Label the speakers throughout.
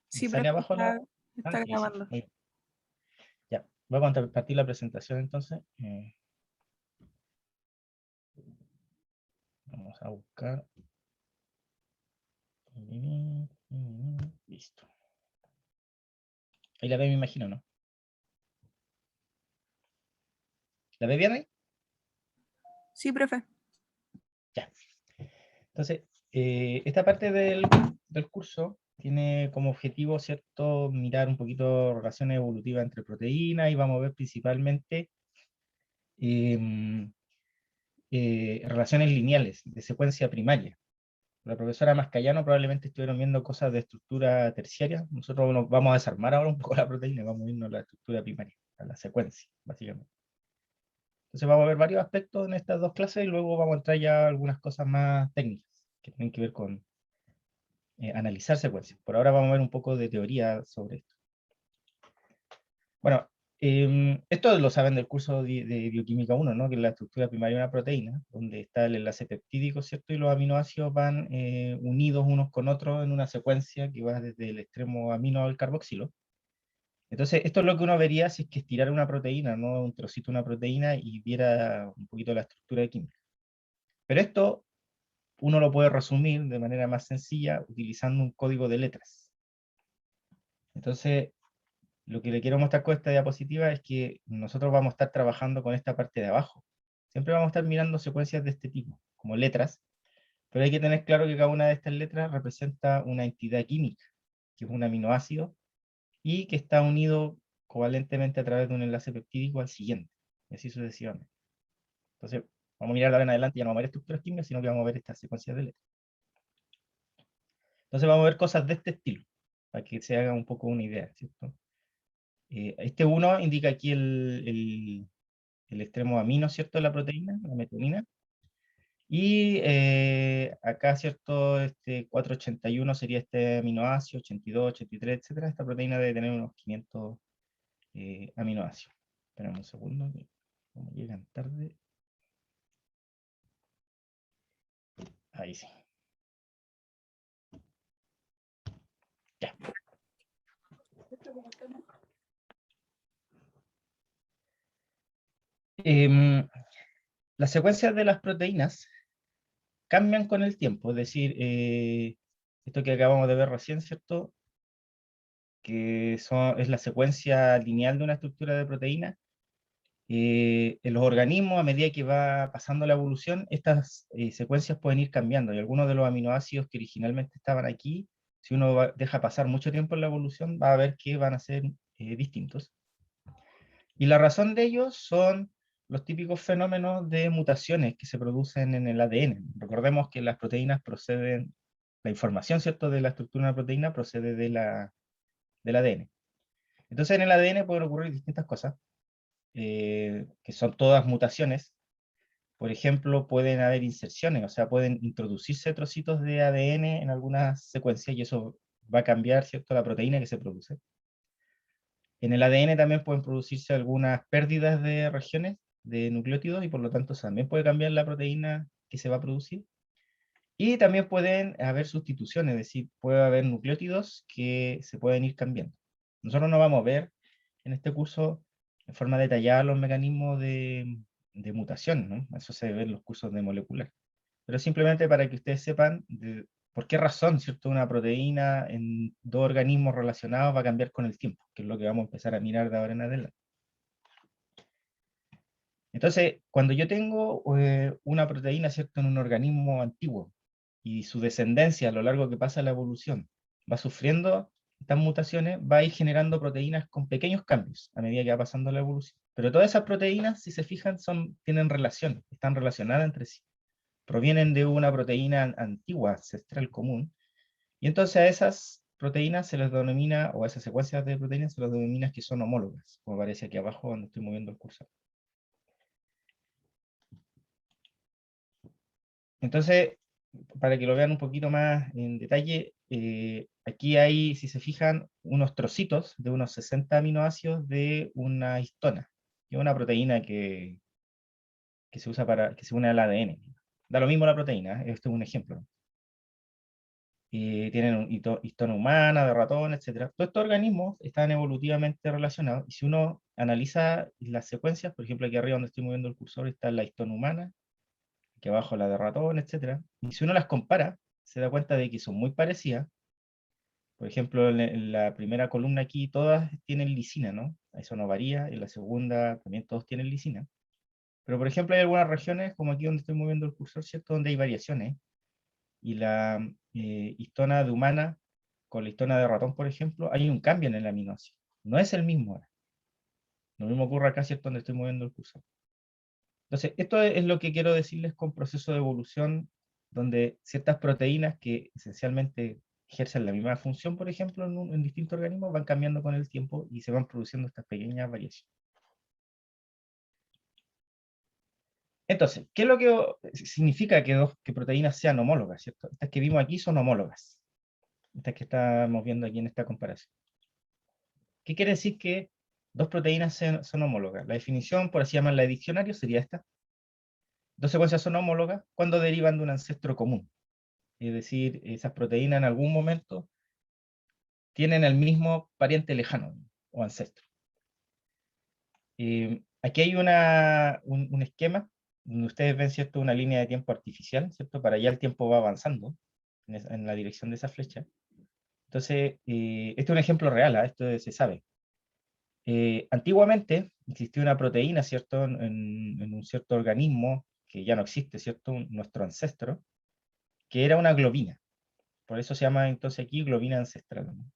Speaker 1: Sí,
Speaker 2: ¿Sale
Speaker 1: profe,
Speaker 2: abajo la...?
Speaker 1: está
Speaker 2: Sí, sí,
Speaker 1: grabando.
Speaker 2: muy bien. Ya, voy a compartir la presentación entonces. Vamos a buscar. Listo. Ahí la ve, me imagino, ¿no? ¿La ve bien ahí?
Speaker 1: Sí, profe.
Speaker 2: Ya. Entonces, esta parte del curso tiene como objetivo, ¿cierto?, mirar un poquito relaciones evolutivas entre proteínas y vamos a ver principalmente em, relaciones lineales de secuencia primaria. La profesora Mascayano probablemente estuvieron viendo cosas de estructura terciaria. Nosotros nos vamos a desarmar ahora un poco la proteína y vamos a irnos a la estructura primaria, a la secuencia, básicamente. Entonces vamos a ver varios aspectos en estas dos clases y luego vamos a entrar ya a algunas cosas más técnicas que tienen que ver con analizar secuencias. Por ahora vamos a ver un poco de teoría sobre esto. Bueno, esto lo saben del curso de bioquímica 1, ¿no? Que es la estructura primaria de una proteína, donde está el enlace peptídico, ¿cierto? Y los aminoácidos van unidos unos con otros en una secuencia que va desde el extremo amino al carboxilo. Entonces, esto es lo que uno vería si es que estirara una proteína, ¿no? Un trocito de una proteína y viera un poquito la estructura química. Pero esto uno lo puede resumir de manera más sencilla utilizando un código de letras. Entonces, lo que le quiero mostrar con esta diapositiva es que nosotros vamos a estar trabajando con esta parte de abajo. Siempre vamos a estar mirando secuencias de este tipo, como letras, pero hay que tener claro que cada una de estas letras representa una entidad química, que es un aminoácido, y que está unido covalentemente a través de un enlace peptídico al siguiente, y así sucesivamente. Entonces, vamos a mirar de ahora en adelante, ya no vamos a ver estructuras químicas, sino que vamos a ver estas secuencias de letras. Entonces vamos a ver cosas de este estilo, para que se haga un poco una idea, ¿cierto? Este 1 indica aquí el extremo amino, ¿cierto?, de la proteína, la metionina. Y acá, ¿cierto?, este 481 sería este aminoácido, 82, 83, etcétera. Esta proteína debe tener unos 500 aminoácidos. Esperamos un segundo, que como llegan tarde. Ahí sí. Ya. Las secuencias de las proteínas cambian con el tiempo, es decir, esto que acabamos de ver recién, ¿cierto?, que es la secuencia lineal de una estructura de proteína. En los organismos, a medida que va pasando la evolución, estas secuencias pueden ir cambiando, y algunos de los aminoácidos que originalmente estaban aquí, si uno deja pasar mucho tiempo en la evolución, va a ver que van a ser distintos. Y la razón de ellos son los típicos fenómenos de mutaciones que se producen en el ADN. Recordemos que las proteínas proceden, la información, ¿cierto?, de la estructura de una proteína procede del ADN. Entonces en el ADN pueden ocurrir distintas cosas, que son todas mutaciones. Por ejemplo, pueden haber inserciones, o sea, pueden introducirse trocitos de ADN en algunas secuencias y eso va a cambiar, ¿cierto?, la proteína que se produce. En el ADN también pueden producirse algunas pérdidas de regiones de nucleótidos y por lo tanto también puede cambiar la proteína que se va a producir. Y también pueden haber sustituciones, es decir, puede haber nucleótidos que se pueden ir cambiando. Nosotros no vamos a ver en este curso en forma detallada los mecanismos de mutación, ¿no? Eso se ve en los cursos de molecular. Pero simplemente para que ustedes sepan por qué razón, ¿cierto?, una proteína en dos organismos relacionados va a cambiar con el tiempo, que es lo que vamos a empezar a mirar de ahora en adelante. Entonces, cuando yo tengo una proteína, ¿cierto?, en un organismo antiguo, y su descendencia a lo largo que pasa la evolución va sufriendo estas mutaciones, va a ir generando proteínas con pequeños cambios a medida que va pasando la evolución. Pero todas esas proteínas, si se fijan, tienen relación, están relacionadas entre sí. Provienen de una proteína antigua, ancestral común, y entonces a esas proteínas se les denomina, o a esas secuencias de proteínas se les denomina que son homólogas, como aparece aquí abajo donde estoy moviendo el cursor. Entonces, para que lo vean un poquito más en detalle, aquí hay, si se fijan, unos trocitos de unos 60 aminoácidos de una histona, que es una proteína que se usa que se une al ADN. Da lo mismo la proteína, este es un ejemplo. tienen histona humana, de ratón, etc. Todos estos organismos están evolutivamente relacionados, y si uno analiza las secuencias, por ejemplo, aquí arriba donde estoy moviendo el cursor está la histona humana, aquí abajo la de ratón, etc. Y si uno las compara, se da cuenta de que son muy parecidas. Por ejemplo, en la primera columna aquí todas tienen lisina, ¿no? Eso no varía. En la segunda también todos tienen lisina. Pero, por ejemplo, hay algunas regiones, como aquí donde estoy moviendo el cursor, ¿cierto? Donde hay variaciones. Y la histona de humana con la histona de ratón, por ejemplo, hay un cambio en el aminoácido. No es el mismo ahora. Lo mismo ocurre acá, ¿cierto? Donde estoy moviendo el cursor. Entonces, esto es lo que quiero decirles con proceso de evolución, donde ciertas proteínas que esencialmente ejercen la misma función, por ejemplo, en distintos organismos, van cambiando con el tiempo y se van produciendo estas pequeñas variaciones. Entonces, ¿qué es lo que significa que proteínas sean homólogas, ¿cierto? Estas que vimos aquí son homólogas, estas que estamos viendo aquí en esta comparación. ¿Qué quiere decir que dos proteínas son homólogas? La definición, por así llamarla de diccionario, sería esta. Dos secuencias son homólogas cuando derivan de un ancestro común. Es decir, esas proteínas en algún momento tienen el mismo pariente lejano o ancestro. Aquí hay un esquema donde ustedes ven, ¿cierto?, una línea de tiempo artificial, ¿cierto? Para allá el tiempo va avanzando en la dirección de esa flecha. Entonces, este es un ejemplo real, esto se sabe. Antiguamente existía una proteína, ¿cierto?, en un cierto organismo que ya no existe, ¿cierto?, nuestro ancestro, que era una globina. Por eso se llama entonces aquí globina ancestral, ¿no?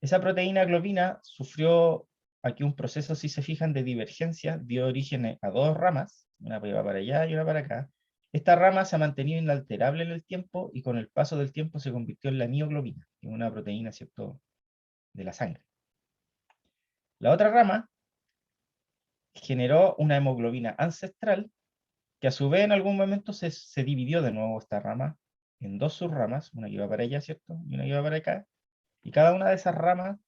Speaker 2: Esa proteína globina sufrió aquí un proceso, si se fijan, de divergencia, dio origen a dos ramas, una va para allá y una para acá. Esta rama se ha mantenido inalterable en el tiempo y con el paso del tiempo se convirtió en la mioglobina, que es una proteína, ¿cierto?, de la sangre. La otra rama generó una hemoglobina ancestral, que a su vez en algún momento se dividió de nuevo esta rama en dos subramas, una que iba para allá, ¿cierto?, y una que iba para acá, y cada una de esas ramas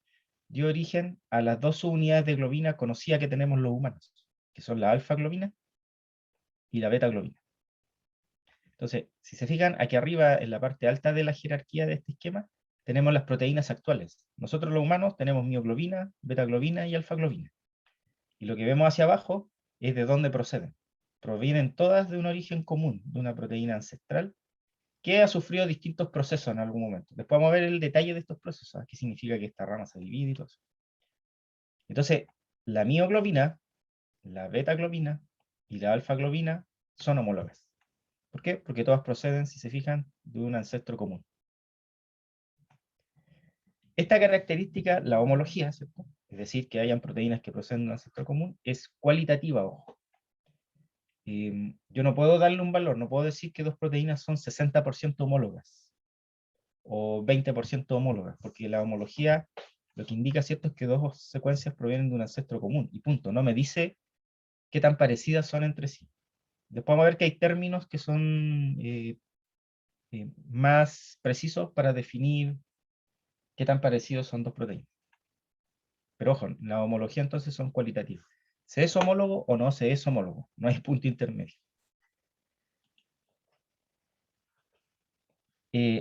Speaker 2: dio origen a las dos subunidades de globina conocidas que tenemos los humanos, que son la alfa-globina y la beta-globina. Entonces, si se fijan, aquí arriba, en la parte alta de la jerarquía de este esquema, tenemos las proteínas actuales. Nosotros los humanos tenemos mioglobina, beta-globina y alfa-globina. Y lo que vemos hacia abajo es de dónde proceden. Provienen todas de un origen común, de una proteína ancestral, que ha sufrido distintos procesos en algún momento. Después vamos a ver el detalle de estos procesos, qué significa que esta rama se divide y todo eso. Entonces, la mioglobina, la beta-globina y la alfa-globina son homólogas. ¿Por qué? Porque todas proceden, si se fijan, de un ancestro común. Esta característica, la homología, ¿cierto?, es decir, que hayan proteínas que proceden de un ancestro común, es cualitativa, ojo. Yo no puedo darle un valor, no puedo decir que dos proteínas son 60% homólogas o 20% homólogas, porque la homología lo que indica, ¿cierto?, es que dos secuencias provienen de un ancestro común, y punto. No me dice qué tan parecidas son entre sí. Después vamos a ver que hay términos que son más precisos para definir qué tan parecidos son dos proteínas. Pero ojo, la homología entonces son cualitativas. ¿Se es homólogo o no se es homólogo? No hay punto intermedio.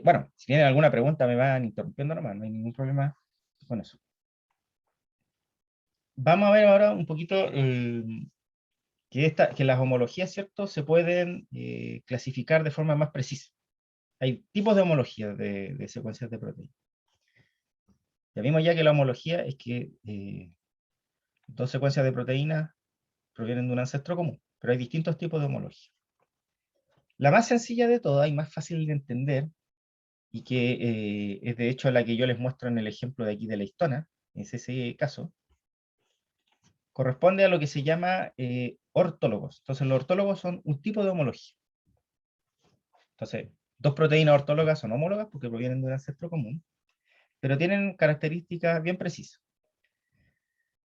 Speaker 2: Bueno, si tienen alguna pregunta me van interrumpiendo nomás, no hay ningún problema con eso. Vamos a ver ahora un poquito que las homologías, ¿cierto?, se pueden clasificar de forma más precisa. Hay tipos de homología de secuencias de proteínas. Ya vimos ya que la homología es que dos secuencias de proteínas provienen de un ancestro común, pero hay distintos tipos de homología. La más sencilla de todas y más fácil de entender, y que es de hecho la que yo les muestro en el ejemplo de aquí de la histona, es ese caso, corresponde a lo que se llama ortólogos. Entonces los ortólogos son un tipo de homología. Entonces, dos proteínas ortólogas son homólogas porque provienen de un ancestro común, pero tienen características bien precisas.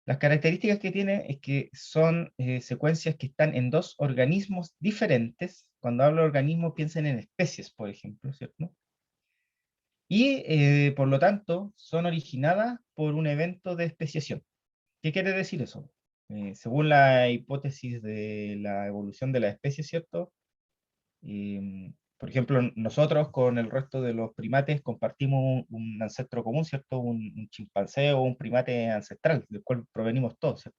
Speaker 2: Las características que tiene es que son secuencias que están en dos organismos diferentes. Cuando hablo de organismos, piensen en especies, por ejemplo, ¿cierto? Y por lo tanto, son originadas por un evento de especiación. ¿Qué quiere decir eso? Según la hipótesis de la evolución de la especie, ¿cierto? Por ejemplo, nosotros con el resto de los primates compartimos un ancestro común, ¿cierto? Un chimpancé o un primate ancestral, del cual provenimos todos, ¿cierto?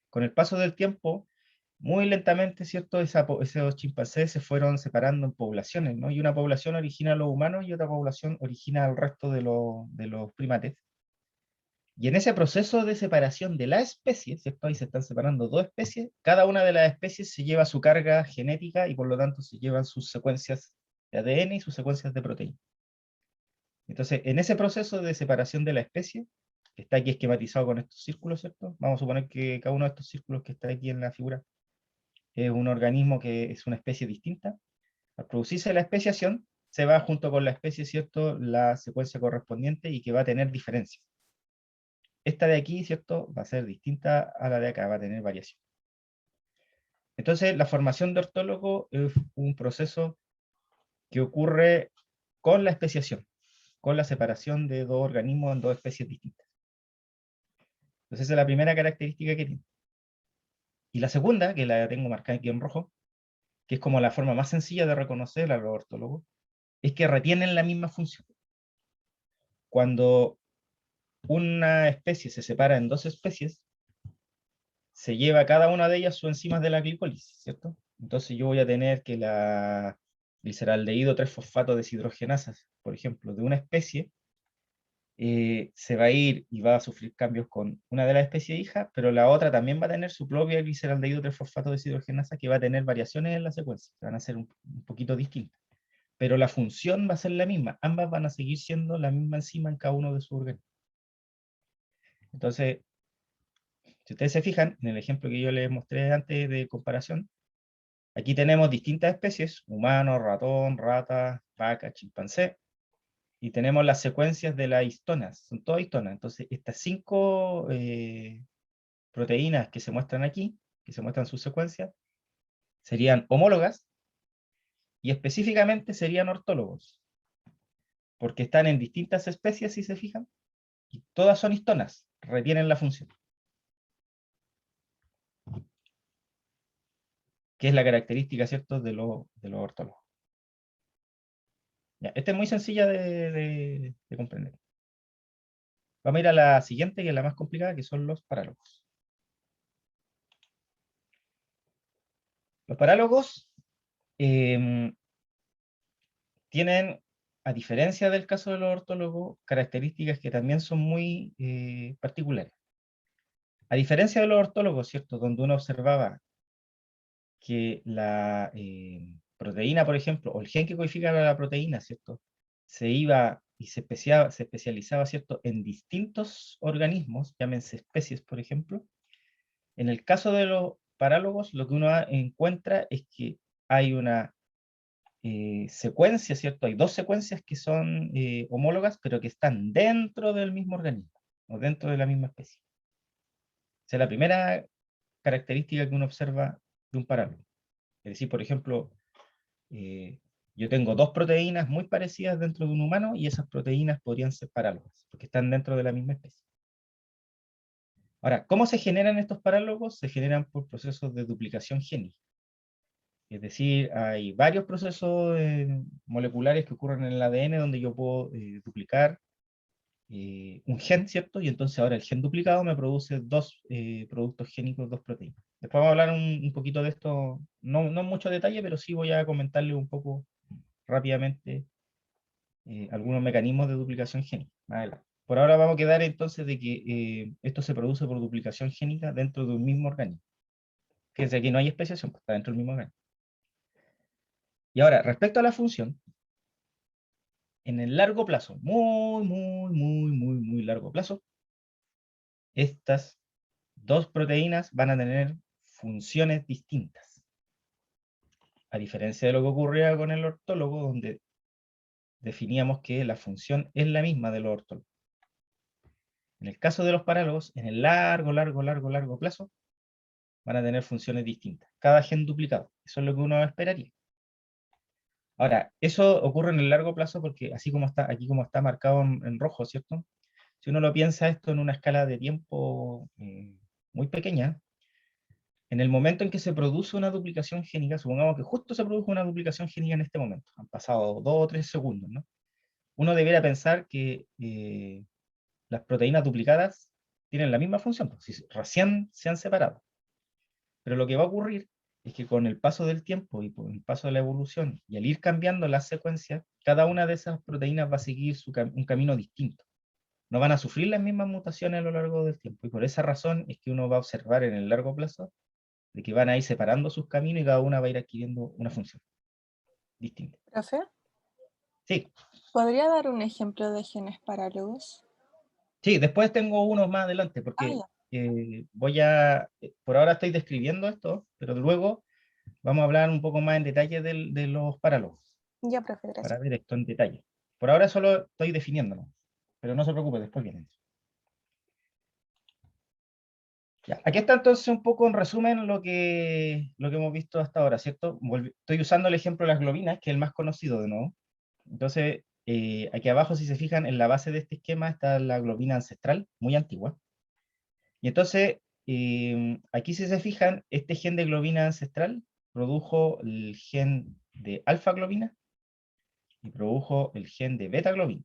Speaker 2: Con el paso del tiempo, muy lentamente, ¿cierto? Esos chimpancés se fueron separando en poblaciones, ¿no? Y una población origina a los humanos y otra población origina al resto de los primates. Y en ese proceso de separación de la especie, ¿cierto? Ahí se están separando dos especies, cada una de las especies se lleva su carga genética y por lo tanto se llevan sus secuencias de ADN y sus secuencias de proteína. Entonces, en ese proceso de separación de la especie, que está aquí esquematizado con estos círculos, ¿cierto? Vamos a suponer que cada uno de estos círculos que está aquí en la figura es un organismo que es una especie distinta. Al producirse la especiación, se va junto con la especie, ¿cierto?, la secuencia correspondiente y que va a tener diferencias. Esta de aquí, ¿cierto?, va a ser distinta a la de acá, va a tener variación. Entonces, la formación de ortólogo es un proceso que ocurre con la especiación, con la separación de dos organismos en dos especies distintas. Entonces, esa es la primera característica que tiene. Y la segunda, que la tengo marcada aquí en rojo, que es como la forma más sencilla de reconocer a los ortólogos, es que retienen la misma función. Cuando una especie se separa en dos especies, se lleva cada una de ellas sus enzimas de la glicólisis, ¿cierto? Entonces yo voy a tener que la gliceraldehído 3-fosfato deshidrogenasas, por ejemplo, de una especie, se va a ir y va a sufrir cambios con una de las especies hijas, pero la otra también va a tener su propia gliceraldehído 3-fosfato deshidrogenasa que va a tener variaciones en la secuencia, van a ser un poquito distintas. Pero la función va a ser la misma, ambas van a seguir siendo la misma enzima en cada uno de sus organismos. Entonces, si ustedes se fijan, en el ejemplo que yo les mostré antes de comparación, aquí tenemos distintas especies, humano, ratón, rata, vaca, chimpancé, y tenemos las secuencias de las histonas, son todas histonas. Entonces, estas 5 proteínas que se muestran aquí, que se muestran sus secuencias, serían homólogas, y específicamente serían ortólogos, porque están en distintas especies, si se fijan, y todas son histonas, retienen la función, que es la característica, ¿cierto?, de los ortólogos. Ya, esta es muy sencilla de comprender. Vamos a ir a la siguiente, que es la más complicada, que son los parálogos. Los parálogos tienen, a diferencia del caso de los ortólogos, características que también son muy particulares. A diferencia de los ortólogos, ¿cierto?, donde uno observaba que la proteína, por ejemplo, o el gen que codifica la proteína, ¿cierto?, se iba y se especializaba, ¿cierto?, en distintos organismos, llámense especies, por ejemplo. En el caso de los parálogos, lo que uno encuentra es que hay una secuencia, ¿cierto? Hay dos secuencias que son homólogas, pero que están dentro del mismo organismo, o dentro de la misma especie. Esa es la primera característica que uno observa de un parálogo. Es decir, por ejemplo, yo tengo dos proteínas muy parecidas dentro de un humano y esas proteínas podrían ser parálogas, porque están dentro de la misma especie. Ahora, ¿cómo se generan estos parálogos? Se generan por procesos de duplicación génica. Es decir, hay varios procesos moleculares que ocurren en el ADN donde yo puedo duplicar un gen, ¿cierto? Y entonces ahora el gen duplicado me produce dos productos génicos, dos proteínas. Después vamos a hablar un poquito de esto, no en mucho detalle, pero sí voy a comentarle un poco rápidamente algunos mecanismos de duplicación génica. Más adelante. Por ahora vamos a quedar entonces de que esto se produce por duplicación génica dentro de un mismo organismo. Fíjense, aquí no hay especiación, pues está dentro del mismo organismo. Y ahora, respecto a la función, en el largo plazo, muy largo plazo, estas dos proteínas van a tener funciones distintas. A diferencia de lo que ocurría con el ortólogo, donde definíamos que la función es la misma de los ortólogos. En el caso de los parálogos, en el largo plazo, van a tener funciones distintas. Cada gen duplicado. Eso es lo que uno esperaría. Ahora, eso ocurre en el largo plazo porque así como está, aquí como está marcado en rojo, ¿cierto? Si uno lo piensa esto en una escala de tiempo muy pequeña, en el momento en que se produce una duplicación génica, supongamos que justo se produjo una duplicación génica en este momento, han pasado 2 o 3 segundos, ¿no? Uno debería pensar que las proteínas duplicadas tienen la misma función, pues, si recién se han separado. Pero lo que va a ocurrir es que con el paso del tiempo y con el paso de la evolución, y al ir cambiando las secuencias, cada una de esas proteínas va a seguir un camino distinto. No van a sufrir las mismas mutaciones a lo largo del tiempo. Y por esa razón es que uno va a observar en el largo plazo de que van a ir separando sus caminos y cada una va a ir adquiriendo una función distinta.
Speaker 3: Profe,
Speaker 2: Sí,
Speaker 3: ¿podría dar un ejemplo de genes parálogos?
Speaker 2: sí, después tengo unos más adelante, porque por ahora estoy describiendo esto, pero luego vamos a hablar un poco más en detalle de los parálogos,
Speaker 3: Ya, profe,
Speaker 2: para
Speaker 3: gracias.
Speaker 2: ver esto en detalle. Por ahora solo estoy definiéndolo, pero no se preocupe, después vienen. Ya, aquí está entonces un poco en resumen lo que hemos visto hasta ahora, ¿cierto? Estoy usando el ejemplo de las globinas, que es el más conocido de nuevo. Entonces, aquí abajo, si se fijan, en la base de este esquema está la globina ancestral, muy antigua. Y entonces, aquí si se fijan, este gen de globina ancestral produjo el gen de alfa globina y produjo el gen de beta globina.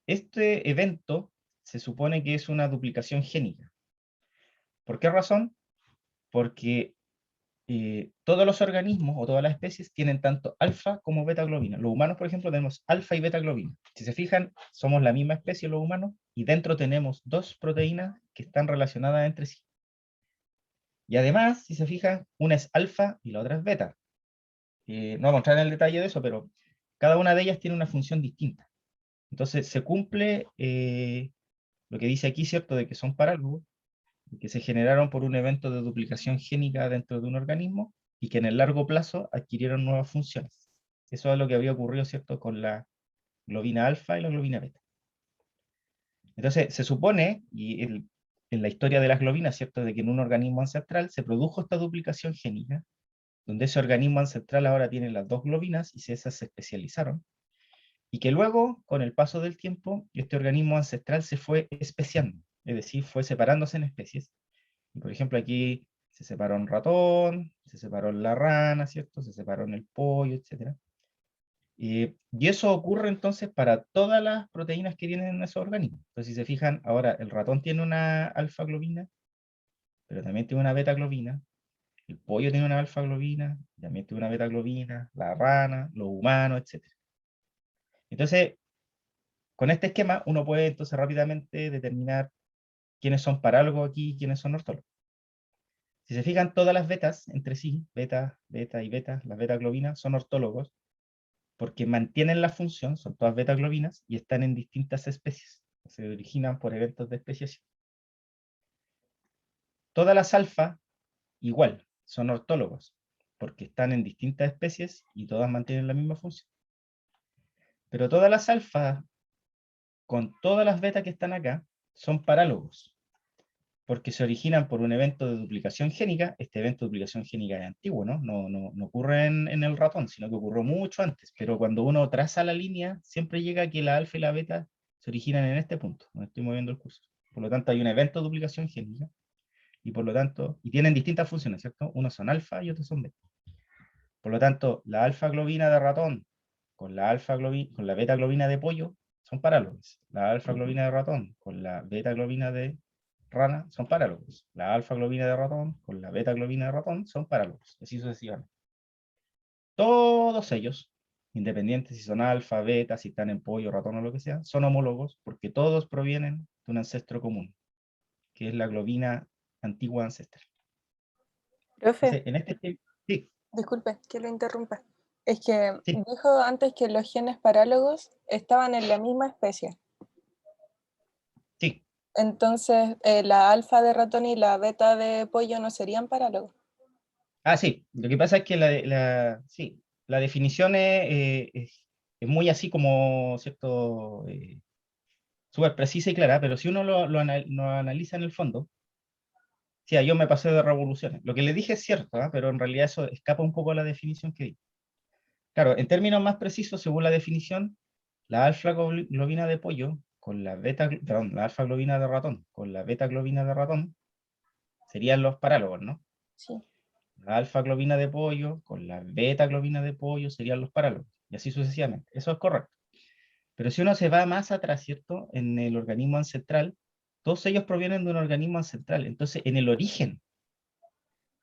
Speaker 2: Este evento se supone que es una duplicación génica. ¿Por qué razón? Porque todos los organismos o todas las especies tienen tanto alfa como beta globina. Los humanos, por ejemplo, tenemos alfa y beta globina. Si se fijan, somos la misma especie los humanos y dentro tenemos dos proteínas que están relacionadas entre sí. Y además, si se fijan, una es alfa y la otra es beta. No vamos a entrar en el detalle de eso, pero cada una de ellas tiene una función distinta. Entonces se cumple lo que dice aquí, ¿cierto? De que son parálogos, que se generaron por un evento de duplicación génica dentro de un organismo y que en el largo plazo adquirieron nuevas funciones. Eso es lo que había ocurrido, ¿cierto? Con la globina alfa y la globina beta. Entonces se supone, en la historia de las globinas, ¿cierto? De que en un organismo ancestral se produjo esta duplicación génica, donde ese organismo ancestral ahora tiene las dos globinas y esas se especializaron, y que luego, con el paso del tiempo, este organismo ancestral se fue especiando, es decir, fue separándose en especies. Y por ejemplo, aquí se separó un ratón, se separó la rana, ¿cierto? Se separó el pollo, etc. Y eso ocurre entonces para todas las proteínas que tienen en esos organismos. Entonces, si se fijan, ahora el ratón tiene una alfa globina, pero también tiene una beta globina, el pollo tiene una alfa globina, también tiene una beta globina, la rana, los humanos, etc. Entonces, con este esquema, uno puede entonces rápidamente determinar quiénes son parálogos aquí y quiénes son ortólogos. Si se fijan, todas las betas entre sí, beta, beta y beta, las beta globinas, son ortólogos porque mantienen la función, son todas beta globinas y están en distintas especies. Se originan por eventos de especiación. Todas las alfa, igual, son ortólogos porque están en distintas especies y todas mantienen la misma función. Pero todas las alfa, con todas las beta que están acá, son parálogos porque se originan por un evento de duplicación génica. Este evento de duplicación génica es antiguo, ¿no? No ocurre en el ratón, sino que ocurrió mucho antes, pero cuando uno traza la línea, siempre llega a que la alfa y la beta se originan en este punto, donde estoy moviendo el cursor. Por lo tanto, hay un evento de duplicación génica, y por lo tanto, y tienen distintas funciones, ¿cierto? Unos son alfa y otros son beta. Por lo tanto, la alfa globina de ratón con la beta globina de pollo son parálogos. La alfa globina de ratón con la beta globina de rana son parálogos. La alfa globina de ratón con la beta globina de ratón son parálogos. Así sucesivamente. Todos ellos, independientes si son alfa, beta, si están en pollo, ratón o lo que sea, son homólogos porque todos provienen de un ancestro común, que es la globina antigua ancestral.
Speaker 3: Profe,
Speaker 2: Entonces, en este... Sí,
Speaker 3: disculpe que lo interrumpa. Es que
Speaker 2: sí,
Speaker 3: dijo antes que los genes parálogos estaban en la misma especie.
Speaker 2: sí.
Speaker 3: Entonces, la alfa de ratón y la beta de pollo no serían parálogos.
Speaker 2: Ah, sí. Lo que pasa es que sí, la definición es muy así como, ¿cierto? Súper precisa y clara, pero si uno lo analiza en el fondo, sí, yo me pasé de revoluciones. Lo que le dije es cierto, ¿ah? Pero en realidad eso escapa un poco a la definición que di. Claro, en términos más precisos, según la definición, la alfa globina de pollo con la alfa globina de ratón con la beta globina de ratón serían los parálogos, ¿no?
Speaker 3: Sí.
Speaker 2: La alfa-globina de pollo con la beta-globina de pollo serían los parálogos, y así sucesivamente. Eso es correcto. Pero si uno se va más atrás, ¿cierto? En el organismo ancestral, todos ellos provienen de un organismo ancestral. Entonces, en el origen,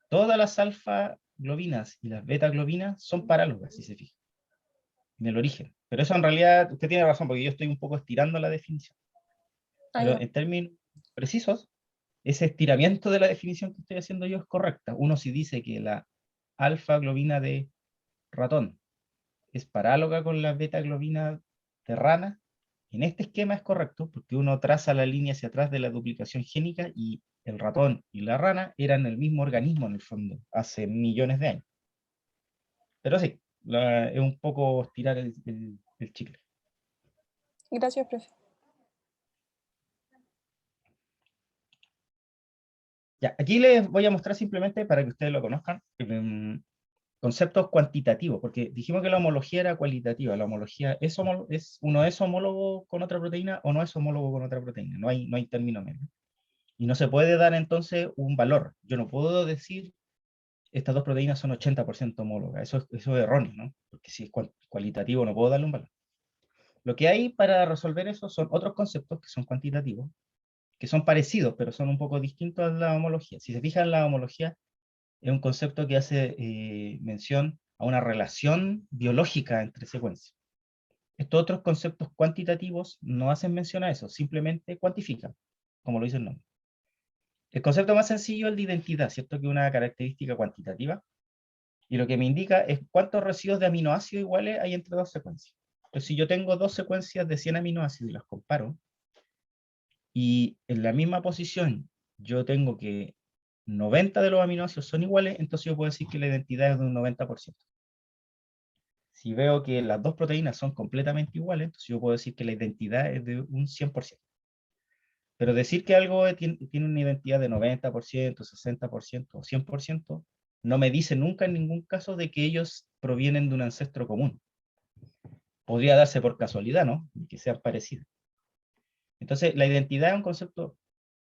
Speaker 2: todas las alfa-globinas y las beta-globinas son parálogas, si se fija. En el origen. Pero eso en realidad, usted tiene razón, porque yo estoy un poco estirando la definición.
Speaker 3: Ah,
Speaker 2: Pero
Speaker 3: ya.
Speaker 2: en términos precisos, ese estiramiento de la definición que estoy haciendo yo es correcta. Uno si dice que la alfa-globina de ratón es paráloga con la beta-globina de rana, en este esquema es correcto, porque uno traza la línea hacia atrás de la duplicación génica y el ratón y la rana eran el mismo organismo en el fondo, hace millones de años. Pero sí, es un poco estirar el chicle.
Speaker 3: Gracias, profe.
Speaker 2: Ya, aquí les voy a mostrar simplemente para que ustedes lo conozcan, conceptos cuantitativos, porque dijimos que la homología era cualitativa. La homología uno es homólogo con otra proteína o no es homólogo con otra proteína. No hay término medio. Y no se puede dar entonces un valor. Yo no puedo decir estas dos proteínas son 80% homólogas. Eso es erróneo, ¿no? Porque si es cualitativo no puedo darle un valor. Lo que hay para resolver eso son otros conceptos que son cuantitativos, que son parecidos, pero son un poco distintos a la homología. Si se fijan, la homología es un concepto que hace mención a una relación biológica entre secuencias. Estos otros conceptos cuantitativos no hacen mención a eso, simplemente cuantifican, como lo dice el nombre. El concepto más sencillo es el de identidad, ¿cierto? Que es una característica cuantitativa, y lo que me indica es cuántos residuos de aminoácidos iguales hay entre dos secuencias. Entonces, si yo tengo dos secuencias de 100 aminoácidos y las comparo, y en la misma posición yo tengo que 90 de los aminoácidos son iguales, entonces yo puedo decir que la identidad es de un 90%. Si veo que las dos proteínas son completamente iguales, entonces yo puedo decir que la identidad es de un 100%. Pero decir que algo tiene una identidad de 90%, 60% o 100%, no me dice nunca en ningún caso de que ellos provienen de un ancestro común. Podría darse por casualidad, ¿no? Que sean parecidos. Entonces, la identidad es un concepto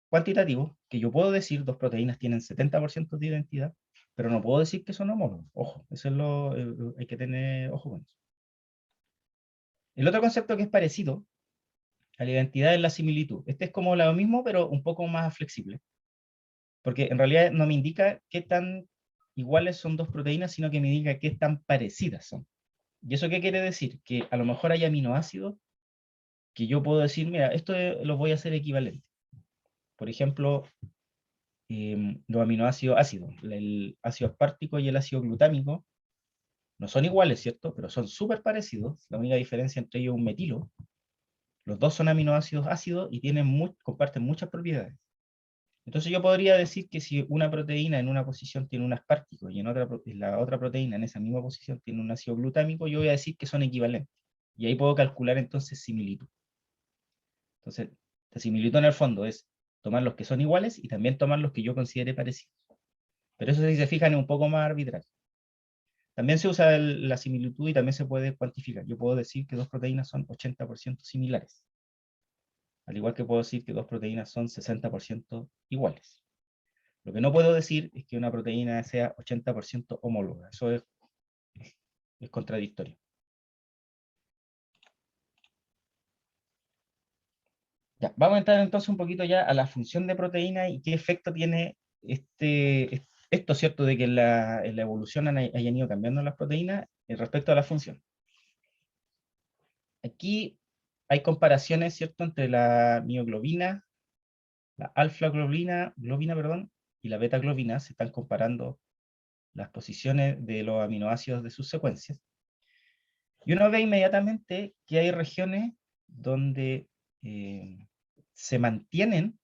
Speaker 2: cuantitativo, que yo puedo decir dos proteínas tienen 70% de identidad, pero no puedo decir que son homólogos. Ojo, eso es hay que tener ojo con eso. El otro concepto que es parecido a la identidad es la similitud. Este es como lo mismo, pero un poco más flexible. Porque en realidad no me indica qué tan iguales son dos proteínas, sino que me indica qué tan parecidas son. ¿Y eso qué quiere decir? Que a lo mejor hay aminoácidos que yo puedo decir, mira, esto lo voy a hacer equivalente. Por ejemplo, los aminoácidos ácidos, el ácido aspartico y el ácido glutámico, no son iguales, ¿cierto? Pero son súper parecidos. La única diferencia entre ellos es un metilo. Los dos son aminoácidos ácidos y comparten muchas propiedades. Entonces yo podría decir que si una proteína en una posición tiene un aspartico y en la otra proteína en esa misma posición tiene un ácido glutámico, yo voy a decir que son equivalentes. Y ahí puedo calcular entonces similitud. Entonces, la similitud en el fondo es tomar los que son iguales y también tomar los que yo considere parecidos. Pero eso, si se fijan, es un poco más arbitrario. También se usa la similitud y también se puede cuantificar. Yo puedo decir que dos proteínas son 80% similares. Al igual que puedo decir que dos proteínas son 60% iguales. Lo que no puedo decir es que una proteína sea 80% homóloga. Eso es contradictorio. Ya, vamos a entrar entonces un poquito ya a la función de proteína y qué efecto tiene esto, ¿cierto? De que en la evolución hayan ido cambiando las proteínas respecto a la función. Aquí hay comparaciones, ¿cierto? Entre la mioglobina, la alfa-globina, perdón, y la beta-globina. Se están comparando las posiciones de los aminoácidos de sus secuencias. Y uno ve inmediatamente que hay regiones donde se mantienen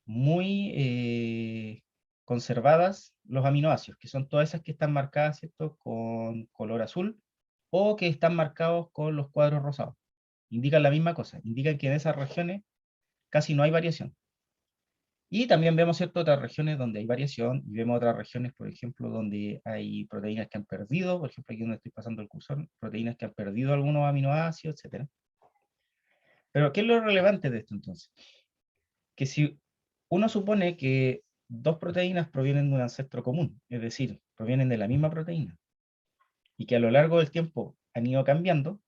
Speaker 2: muy conservadas los aminoácidos, que son todas esas que están marcadas, ¿cierto?, con color azul, o que están marcados con los cuadros rosados. Indican la misma cosa, indican que en esas regiones casi no hay variación. Y también vemos, ¿cierto?, otras regiones donde hay variación, y vemos otras regiones, por ejemplo, donde hay proteínas que han perdido, por ejemplo, aquí donde estoy pasando el cursor, proteínas que han perdido algunos aminoácidos, etc. Pero, ¿qué es lo relevante de esto entonces? Que si uno supone que dos proteínas provienen de un ancestro común, es decir, provienen de la misma proteína, y que a lo largo del tiempo han ido cambiando,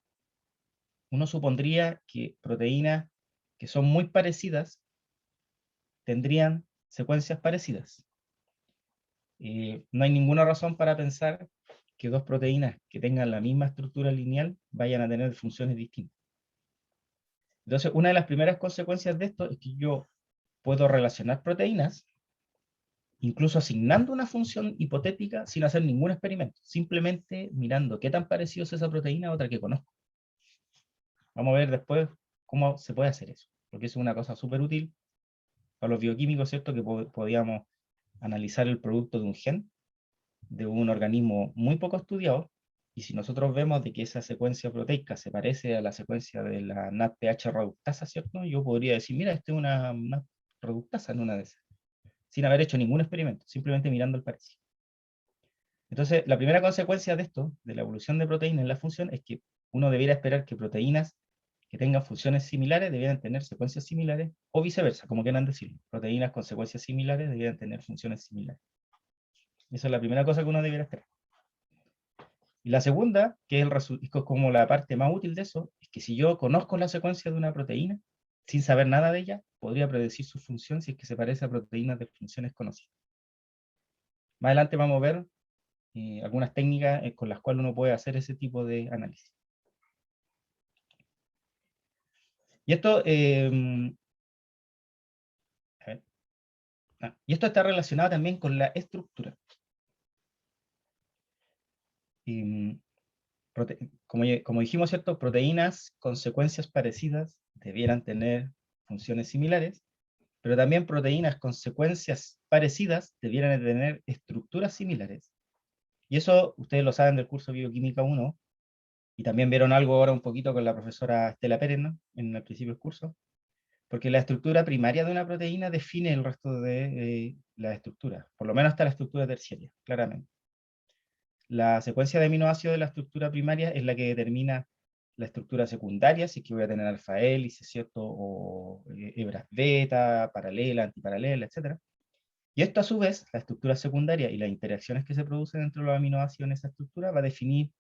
Speaker 2: uno supondría que proteínas que son muy parecidas tendrían secuencias parecidas. No hay ninguna razón para pensar que dos proteínas que tengan la misma estructura lineal vayan a tener funciones distintas. Entonces, una de las primeras consecuencias de esto es que yo puedo relacionar proteínas, incluso asignando una función hipotética sin hacer ningún experimento, simplemente mirando qué tan parecido es esa proteína a otra que conozco. Vamos a ver después cómo se puede hacer eso, porque eso es una cosa súper útil para los bioquímicos, ¿cierto? Que podíamos analizar el producto de un gen, de un organismo muy poco estudiado, y si nosotros vemos de que esa secuencia proteica se parece a la secuencia de la NADPH reductasa, ¿cierto? Yo podría decir, mira, esta es una reductasa en una de esas, sin haber hecho ningún experimento, simplemente mirando el parecido. Entonces, la primera consecuencia de esto, de la evolución de proteínas en la función, es que uno debiera esperar que proteínas que tengan funciones similares debieran tener secuencias similares, o viceversa, como quieran decirlo. Proteínas con secuencias similares debieran tener funciones similares. Esa es la primera cosa que uno debiera esperar. Y la segunda, que es como la parte más útil de eso, es que si yo conozco la secuencia de una proteína, sin saber nada de ella, podría predecir su función si es que se parece a proteínas de funciones conocidas. Más adelante vamos a ver algunas técnicas con las cuales uno puede hacer ese tipo de análisis. Y esto, y esto está relacionado también con la estructura. Como dijimos, ¿cierto? Proteínas con secuencias parecidas debieran tener funciones similares, pero también proteínas con secuencias parecidas debieran tener estructuras similares. Y eso ustedes lo saben del curso Bioquímica 1, y también vieron algo ahora un poquito con la profesora Estela Pérez, ¿no? En el principio del curso, porque la estructura primaria de una proteína define el resto de la estructura, por lo menos hasta la estructura terciaria, claramente. La secuencia de aminoácidos de la estructura primaria es la que determina la estructura secundaria, si es que voy a tener alfa hélice, ¿cierto? O hebras beta, paralela, antiparalela, etc. Y esto a su vez, la estructura secundaria y las interacciones que se producen entre los aminoácidos en esa estructura va a definir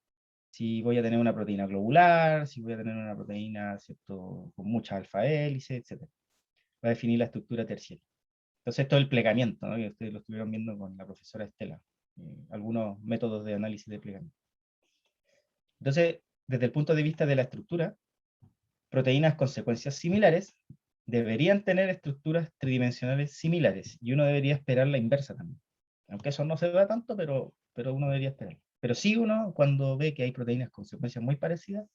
Speaker 2: si voy a tener una proteína globular, si voy a tener una proteína, ¿cierto? Con mucha alfa hélice, etc. Va a definir la estructura terciaria. Entonces esto es el plegamiento, ¿no? Que ustedes lo estuvieron viendo con la profesora Estela. Algunos métodos de análisis de plegamiento. Entonces, desde el punto de vista de la estructura, proteínas con secuencias similares deberían tener estructuras tridimensionales similares, y uno debería esperar la inversa también. Aunque eso no se da tanto, pero uno debería esperar. Pero sí uno, cuando ve que hay proteínas con secuencias muy parecidas,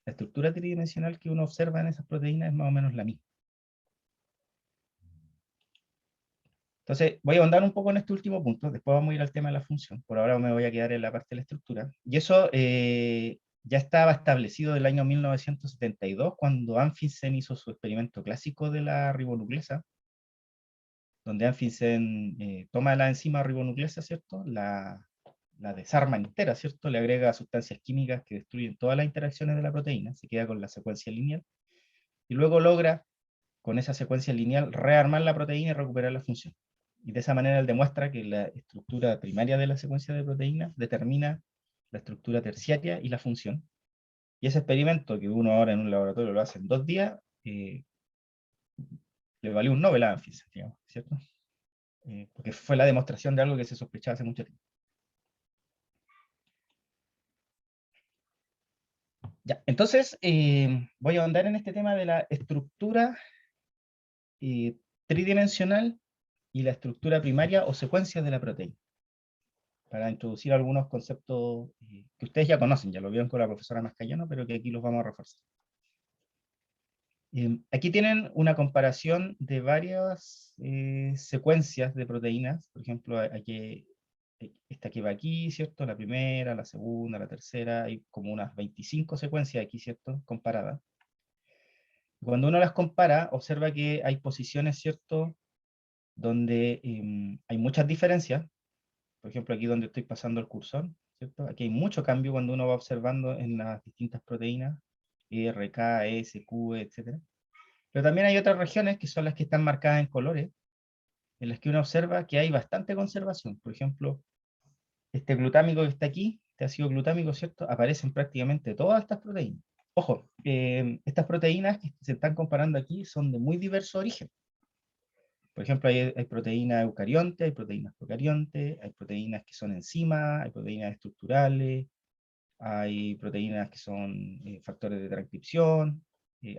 Speaker 2: la estructura tridimensional que uno observa en esas proteínas es más o menos la misma. Entonces, voy a ahondar un poco en este último punto, después vamos a ir al tema de la función. Por ahora me voy a quedar en la parte de la estructura. Y eso ya estaba establecido del año 1972, cuando Anfinsen hizo su experimento clásico de la ribonucleasa, donde Anfinsen toma la enzima ribonucleasa, ¿cierto? La desarma entera, ¿cierto? Le agrega sustancias químicas que destruyen todas las interacciones de la proteína, se queda con la secuencia lineal, y luego logra, con esa secuencia lineal, rearmar la proteína y recuperar la función. Y de esa manera él demuestra que la estructura primaria de la secuencia de proteínas determina la estructura terciaria y la función. Y ese experimento, que uno ahora en un laboratorio lo hace en 2 días, le valió un Nobel a Anfinsen, digamos, ¿cierto? Porque fue la demostración de algo que se sospechaba hace mucho tiempo. Ya, entonces, voy a ahondar en este tema de la estructura tridimensional y la estructura primaria o secuencias de la proteína, para introducir algunos conceptos que ustedes ya conocen, ya lo vieron con la profesora Mascayano, pero que aquí los vamos a reforzar. Aquí tienen una comparación de varias secuencias de proteínas. Por ejemplo, aquí, esta que va aquí, ¿cierto? La primera, la segunda, la tercera, hay como unas 25 secuencias aquí, ¿cierto? Comparadas. Cuando uno las compara, observa que hay posiciones, ¿cierto? Donde hay muchas diferencias. Por ejemplo, aquí donde estoy pasando el cursor, ¿cierto? Aquí hay mucho cambio cuando uno va observando en las distintas proteínas, R, K, S, Q, etc. Pero también hay otras regiones que son las que están marcadas en colores, en las que uno observa que hay bastante conservación. Por ejemplo, este glutámico que está aquí, este ácido glutámico, ¿cierto? Aparecen prácticamente todas estas proteínas. Ojo, estas proteínas que se están comparando aquí son de muy diverso origen. Por ejemplo, hay proteínas eucariontes, hay proteínas procariontes, hay proteínas que son enzimas, hay proteínas estructurales, hay proteínas que son factores de transcripción,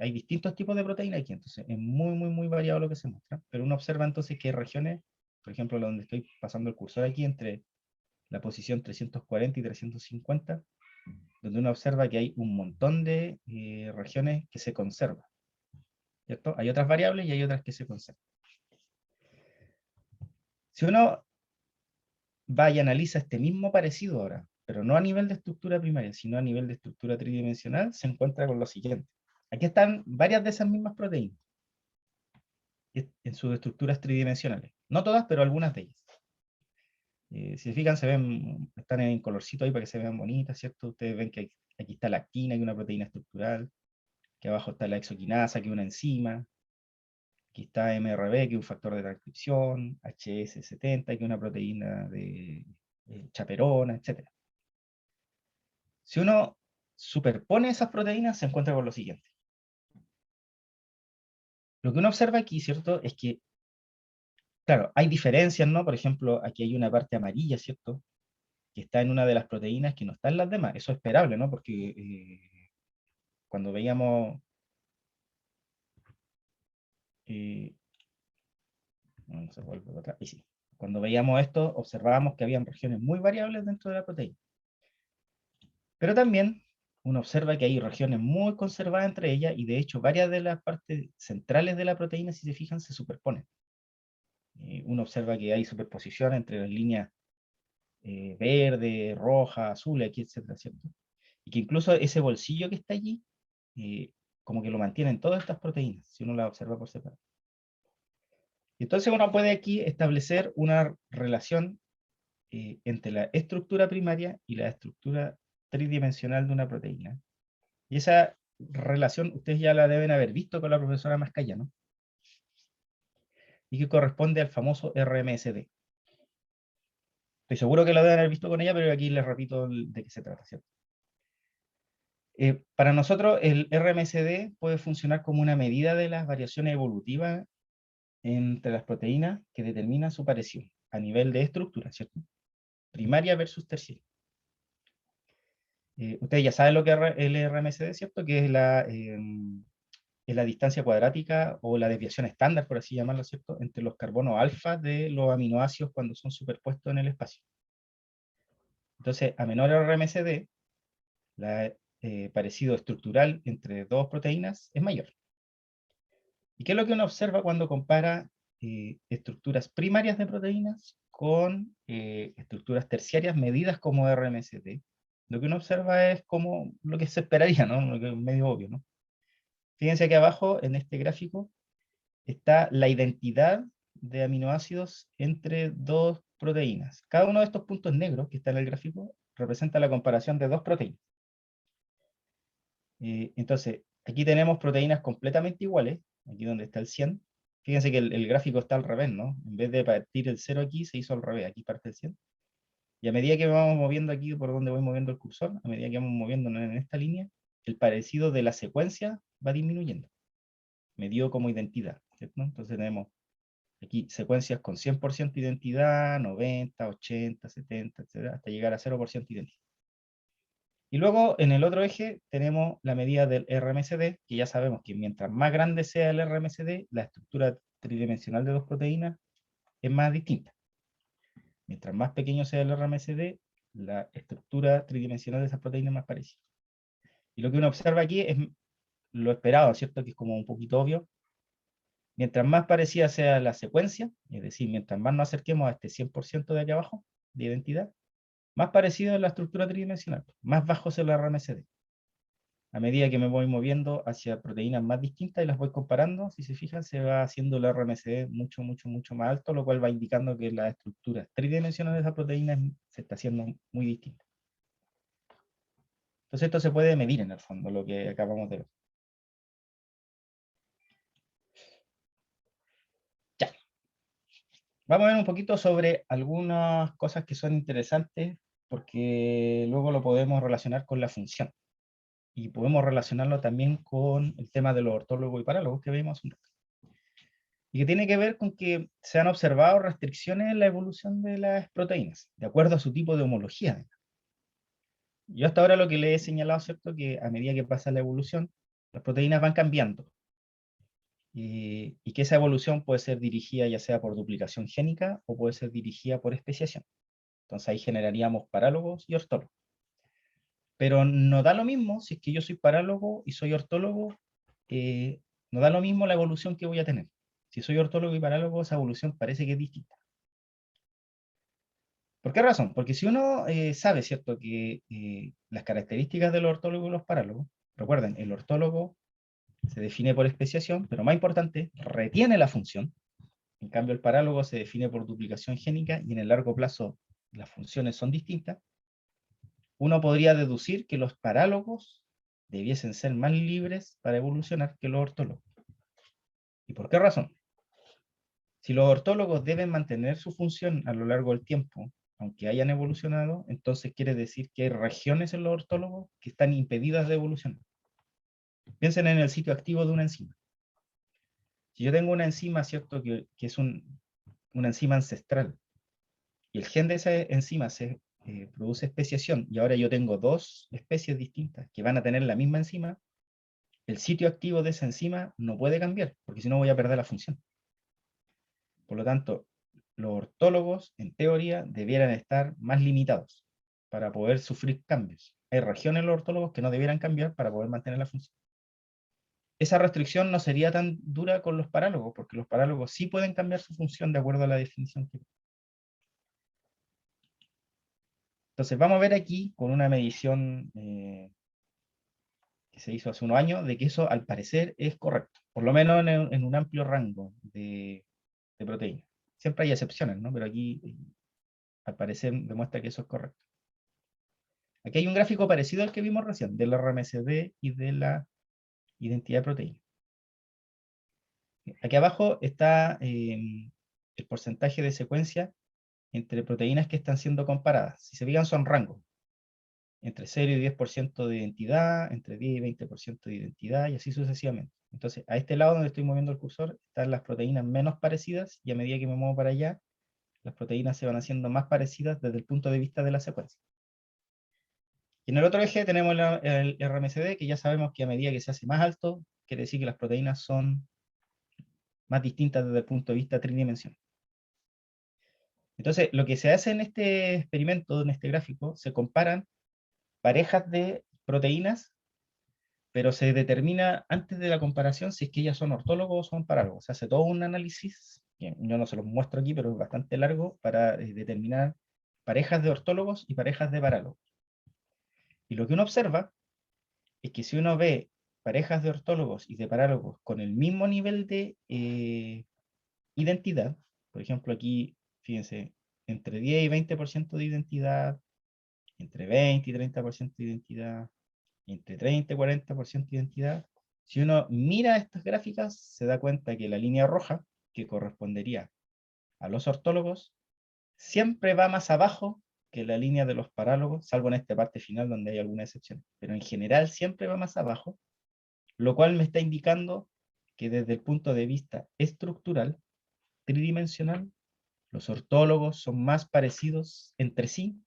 Speaker 2: hay distintos tipos de proteínas aquí, entonces es muy, muy, muy variado lo que se muestra, pero uno observa entonces que hay regiones, por ejemplo, donde estoy pasando el cursor aquí, entre la posición 340 y 350, donde uno observa que hay un montón de regiones que se conservan, ¿cierto? Hay otras variables y hay otras que se conservan. Si uno va y analiza este mismo parecido ahora, pero no a nivel de estructura primaria, sino a nivel de estructura tridimensional, se encuentra con lo siguiente. Aquí están varias de esas mismas proteínas, en sus estructuras tridimensionales. No todas, pero algunas de ellas. Si se fijan, están en colorcito ahí para que se vean bonitas, ¿cierto? Ustedes ven que aquí está la actina, que es una proteína estructural, que abajo está la exoquinasa, que es una enzima, aquí está MRB, que es un factor de transcripción, HS70, que es una proteína de chaperona, etc. Si uno superpone esas proteínas, se encuentra con lo siguiente. Lo que uno observa aquí, ¿cierto? Es que, claro, hay diferencias, ¿no? Por ejemplo, aquí hay una parte amarilla, ¿cierto? Que está en una de las proteínas que no está en las demás. Eso es esperable, ¿no? Porque cuando veíamos... no se vuelve para atrás, y sí. Cuando veíamos esto, observábamos que habían regiones muy variables dentro de la proteína. Pero también uno observa que hay regiones muy conservadas entre ellas, y de hecho varias de las partes centrales de la proteína, si se fijan, se superponen. Uno observa que hay superposición entre las líneas verde, roja, azul, aquí, etcétera, ¿cierto? Y que incluso ese bolsillo que está allí, como que lo mantienen todas estas proteínas, si uno las observa por separado. Y entonces uno puede aquí establecer una relación entre la estructura primaria y la estructura tridimensional de una proteína. Y esa relación ustedes ya la deben haber visto con la profesora Mascaya, ¿no? Y que corresponde al famoso RMSD. Estoy seguro que lo deben haber visto con ella, pero aquí les repito de qué se trata, ¿cierto? Para nosotros el RMSD puede funcionar como una medida de las variaciones evolutivas entre las proteínas que determina su parecido a nivel de estructura, ¿cierto? Primaria versus terciaria. Ustedes ya saben lo que es el RMSD, ¿cierto? Que es la distancia cuadrática o la desviación estándar, por así llamarlo, ¿cierto? Entre los carbonos alfa de los aminoácidos cuando son superpuestos en el espacio. Entonces, a menor RMSD, el parecido estructural entre dos proteínas es mayor. ¿Y qué es lo que uno observa cuando compara estructuras primarias de proteínas con estructuras terciarias medidas como RMSD? Lo que uno observa es como lo que se esperaría, ¿no? Lo que es medio obvio, ¿no? Fíjense aquí abajo, en este gráfico, está la identidad de aminoácidos entre dos proteínas. Cada uno de estos puntos negros que está en el gráfico representa la comparación de dos proteínas. Entonces, aquí tenemos proteínas completamente iguales, aquí donde está el 100. Fíjense que el gráfico está al revés, ¿no? En vez de partir el 0 aquí, se hizo al revés, aquí parte el 100. Y a medida que vamos moviendo aquí, por donde voy moviendo el cursor, a medida que vamos moviendo en esta línea, el parecido de la secuencia va disminuyendo. Me dio como identidad, ¿cierto? Entonces tenemos aquí secuencias con 100% identidad, 90, 80, 70, etc., hasta llegar a 0% identidad. Y luego en el otro eje tenemos la medida del RMSD, que ya sabemos que mientras más grande sea el RMSD, la estructura tridimensional de dos proteínas es más distinta. Mientras más pequeño sea el RMSD, la estructura tridimensional de esas proteínas es más parecida. Y lo que uno observa aquí es lo esperado, ¿cierto? Que es como un poquito obvio. Mientras más parecida sea la secuencia, es decir, mientras más nos acerquemos a este 100% de aquí abajo, de identidad, más parecido es la estructura tridimensional, más bajo es el RMSD. A medida que me voy moviendo hacia proteínas más distintas y las voy comparando, si se fijan, se va haciendo el RMSD mucho, mucho, mucho más alto, lo cual va indicando que la estructura tridimensional de esa proteína se está haciendo muy distinta. Entonces esto se puede medir en el fondo, lo que acabamos de ver. Ya. vamos a ver un poquito sobre algunas cosas que son interesantes, porque luego lo podemos relacionar con la función. Y podemos relacionarlo también con el tema de los ortólogos y parálogos que vimos un rato. Y que tiene que ver con que se han observado restricciones en la evolución de las proteínas, de acuerdo a su tipo de homología. Yo hasta ahora lo que le he señalado, ¿cierto? Que a medida que pasa la evolución, las proteínas van cambiando. Y que esa evolución puede ser dirigida ya sea por duplicación génica o puede ser dirigida por especiación. Entonces ahí generaríamos parálogos y ortólogos. Pero no da lo mismo si es que yo soy parálogo y soy ortólogo, no da lo mismo la evolución que voy a tener. Si soy ortólogo y parálogo, esa evolución parece que es distinta. ¿Por qué razón? Porque si uno sabe, ¿cierto?, que las características de los ortólogos y los parálogos, recuerden, el ortólogo se define por especiación, pero más importante, retiene la función. En cambio, el parálogo se define por duplicación génica y en el largo plazo las funciones son distintas. Uno podría deducir que los parálogos debiesen ser más libres para evolucionar que los ortólogos. ¿Y por qué razón? Si los ortólogos deben mantener su función a lo largo del tiempo, aunque hayan evolucionado, entonces quiere decir que hay regiones en los ortólogos que están impedidas de evolucionar. Piensen en el sitio activo de una enzima. Si yo tengo una enzima, ¿cierto?, que es una enzima ancestral, y el gen de esa enzima se produce especiación, y ahora yo tengo dos especies distintas que van a tener la misma enzima, el sitio activo de esa enzima no puede cambiar, porque si no voy a perder la función. Por lo tanto, los ortólogos, en teoría, debieran estar más limitados para poder sufrir cambios. Hay regiones en los ortólogos que no debieran cambiar para poder mantener la función. Esa restricción no sería tan dura con los parálogos, porque los parálogos sí pueden cambiar su función de acuerdo a la definición que... Entonces vamos a ver aquí con una medición que se hizo hace unos años, de que eso al parecer es correcto, por lo menos en un amplio rango de proteínas. Siempre hay excepciones, ¿no? Pero aquí al parecer demuestra que eso es correcto. Aquí hay un gráfico parecido al que vimos recién, del RMSD y de la identidad de proteína. Aquí abajo está el porcentaje de secuencia entre proteínas que están siendo comparadas. Si se fijan, son rangos. Entre 0 y 10% de identidad, entre 10 y 20% de identidad, y así sucesivamente. Entonces, a este lado donde estoy moviendo el cursor, están las proteínas menos parecidas, y a medida que me muevo para allá, las proteínas se van haciendo más parecidas desde el punto de vista de la secuencia. Y en el otro eje tenemos el RMSD, que ya sabemos que a medida que se hace más alto, quiere decir que las proteínas son más distintas desde el punto de vista tridimensional. Entonces, lo que se hace en este experimento, en este gráfico, se comparan parejas de proteínas, pero se determina antes de la comparación si es que ellas son ortólogos o son parálogos. Se hace todo un análisis, que yo no se los muestro aquí, pero es bastante largo, para determinar parejas de ortólogos y parejas de parálogos. Y lo que uno observa es que si uno ve parejas de ortólogos y de parálogos con el mismo nivel de identidad, por ejemplo aquí, fíjense, entre 10 y 20% de identidad, entre 20 y 30% de identidad, entre 30 y 40% de identidad, si uno mira estas gráficas, se da cuenta que la línea roja, que correspondería a los ortólogos, siempre va más abajo que la línea de los parálogos, salvo en esta parte final donde hay alguna excepción. Pero en general siempre va más abajo, lo cual me está indicando que desde el punto de vista estructural, tridimensional, los ortólogos son más parecidos entre sí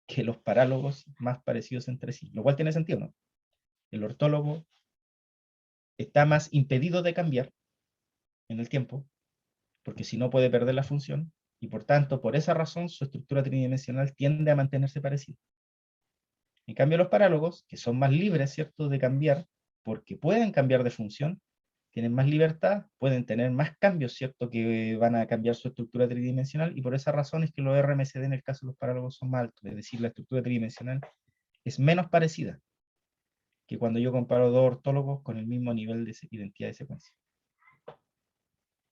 Speaker 2: que los parálogos más parecidos entre sí, lo cual tiene sentido, ¿no? El ortólogo está más impedido de cambiar en el tiempo, porque si no puede perder la función, y por tanto, por esa razón, su estructura tridimensional tiende a mantenerse parecida. En cambio, los parálogos, que son más libres, ¿cierto?, de cambiar, porque pueden cambiar de función, tienen más libertad, pueden tener más cambios, ¿cierto?, que van a cambiar su estructura tridimensional, y por esa razón es que los RMSD en el caso de los parálogos son más altos, es decir, la estructura tridimensional es menos parecida que cuando yo comparo dos ortólogos con el mismo nivel de identidad de secuencia.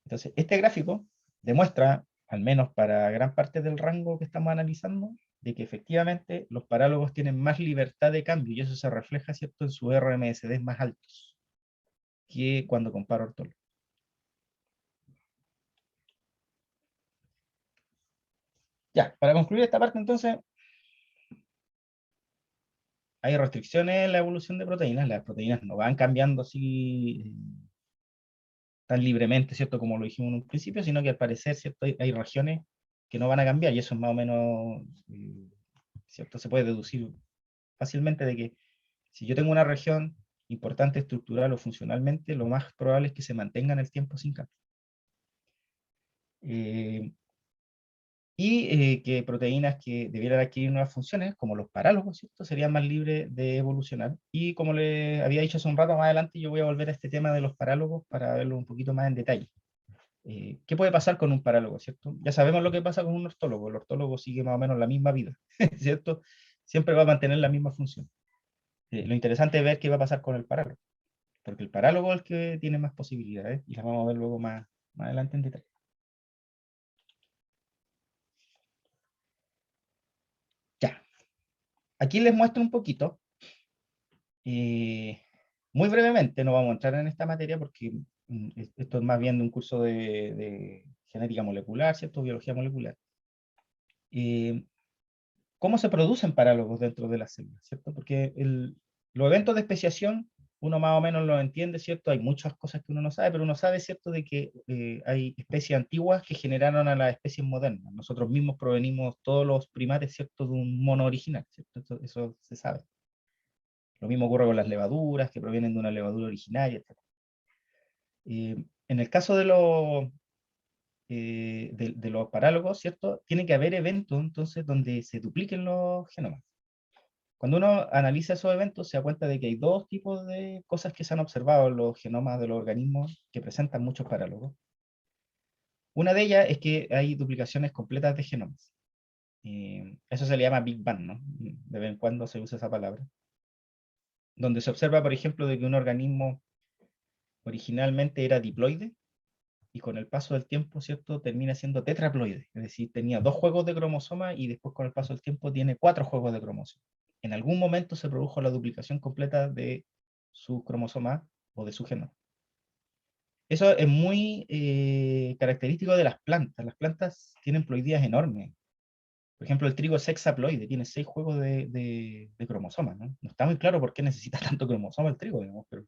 Speaker 2: Entonces, este gráfico demuestra, al menos para gran parte del rango que estamos analizando, de que efectivamente los parálogos tienen más libertad de cambio, y eso se refleja, ¿cierto?, en sus RMSD más altos que cuando comparo ortólogos. Ya, para concluir esta parte entonces, hay restricciones en la evolución de proteínas. Las proteínas no van cambiando así tan libremente, ¿cierto? Como lo dijimos en un principio, sino que al parecer, ¿cierto? Hay regiones que no van a cambiar y eso es más o menos, ¿cierto? Se puede deducir fácilmente de que si yo tengo una región importante estructural o funcionalmente, lo más probable es que se mantenga en el tiempo sin cambio. Que proteínas que debieran adquirir nuevas funciones, como los parálogos, ¿cierto? Serían más libres de evolucionar. Y como les había dicho hace un rato, más adelante yo voy a volver a este tema de los parálogos para verlo un poquito más en detalle. ¿Qué puede pasar con un parálogo, cierto? Ya sabemos lo que pasa con un ortólogo. El ortólogo sigue más o menos la misma vida, ¿cierto? Siempre va a mantener la misma función. Lo interesante es ver qué va a pasar con el parálogo, porque el parálogo es el que tiene más posibilidades y las vamos a ver luego más adelante en detalle. Ya, aquí les muestro un poquito, muy brevemente, no vamos a entrar en esta materia porque esto es más bien de un curso de genética molecular, ¿cierto? Biología molecular. ¿Cómo se producen parálogos dentro de las células, ¿cierto? Porque los eventos de especiación, uno más o menos lo entiende, ¿cierto? Hay muchas cosas que uno no sabe, pero uno sabe, ¿cierto?, de que hay especies antiguas que generaron a las especies modernas. Nosotros mismos provenimos, todos los primates, ¿cierto?, de un mono original, ¿cierto? Eso se sabe. Lo mismo ocurre con las levaduras, que provienen de una levadura originaria, etc. En el caso de los parálogos, ¿cierto?, tiene que haber eventos, entonces, donde se dupliquen los genomas. Cuando uno analiza esos eventos, se da cuenta de que hay dos tipos de cosas que se han observado en los genomas de los organismos que presentan muchos parálogos. Una de ellas es que hay duplicaciones completas de genomas. Eso se le llama Big Bang, ¿no? De vez en cuando se usa esa palabra. Donde se observa, por ejemplo, de que un organismo originalmente era diploide, y con el paso del tiempo, ¿cierto?, termina siendo tetraploide, es decir, tenía 2 juegos de cromosomas y después con el paso del tiempo tiene 4 juegos de cromosomas. En algún momento se produjo la duplicación completa de sus cromosomas o de su genoma. Eso es muy característico de las plantas. Las plantas tienen ploidías enormes. Por ejemplo, el trigo es hexaploide, tiene 6 juegos de cromosomas, ¿no? No está muy claro por qué necesita tanto cromosoma el trigo, digamos, pero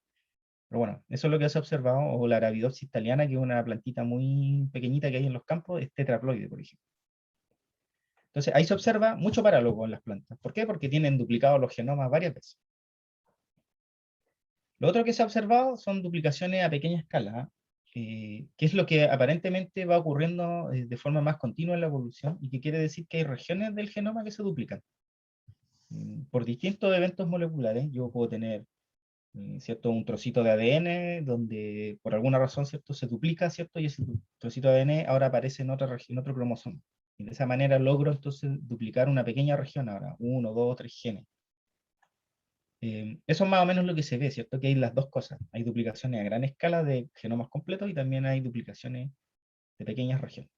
Speaker 2: bueno, eso es lo que se ha observado, o la Arabidopsis thaliana, que es una plantita muy pequeñita que hay en los campos, es tetraploide, por ejemplo. Entonces, ahí se observa mucho parálogo en las plantas. ¿Por qué? Porque tienen duplicados los genomas varias veces. Lo otro que se ha observado son duplicaciones a pequeña escala, que es lo que aparentemente va ocurriendo de forma más continua en la evolución, y que quiere decir que hay regiones del genoma que se duplican. Por distintos eventos moleculares, yo puedo tener ¿cierto?, un trocito de ADN donde por alguna razón, ¿cierto?, se duplica, ¿cierto?, y ese trocito de ADN ahora aparece en otra región, en otro cromosoma. Y de esa manera logro entonces duplicar una pequeña región ahora, 1, 2, 3 genes. Eso es más o menos lo que se ve, ¿cierto?, que hay las dos cosas. Hay duplicaciones a gran escala de genomas completos y también hay duplicaciones de pequeñas regiones.